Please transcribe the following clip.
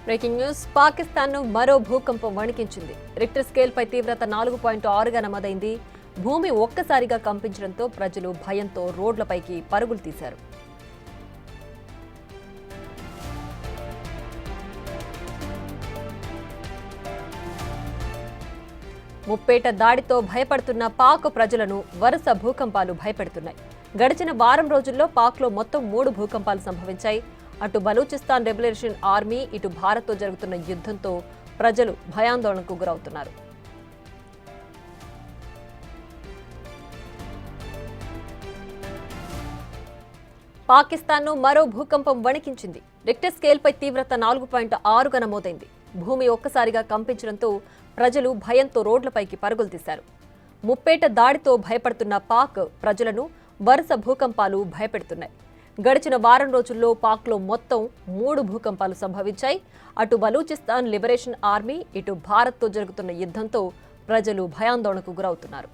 Breaking news. పాకిస్తాన్ను మరో భూకంపం వణికించింది. Richter స్కేల్పై తీవ్రత 4.6గా నమోదైంది. భూమి ఒక్కసారిగా కంపించడంతో ప్రజలు భయంతో రోడ్లపైకి పరుగులు తీశారు. ముప్పేట దాడితో భయపడుతున్న పాక్ ప్రజలను వరుస భూకంపాలు భయపెడుతున్నాయి. గడిచిన వారం రోజుల్లో పాక్లో మొత్తం 3 భూకంపాలు సంభవించాయి. అటు బలూచిస్తాన్ లిబరేషన్ ఆర్మీ, ఇటు భారత్తో జరుగుతున్న యుద్ధంతో ప్రజలు భయాందోళనకు గురవుతున్నారు. పాకిస్తాన్ను మరో భూకంపం వణికించింది. రిక్టర్ స్కేల్పై తీవ్రత 4.6గా నమోదైంది. భూమి ఒక్కసారిగా కంపించడంతో ప్రజలు భయంతో రోడ్లపైకి పరుగులు తీశారు. ముప్పేట దాడితో భయపడుతున్న పాక్ ప్రజలను వరుస భూకంపాలు భయపెడుతున్నాయి. గడిచిన వారం రోజుల్లో పాక్లో మొత్తం 3 భూకంపాలు సంభవించాయి. అటు బలూచిస్తాన్ లిబరేషన్ ఆర్మీ, ఇటు భారత్తో జరుగుతున్న యుద్ధంతో ప్రజలు భయాందోళనకు గురవుతున్నారు.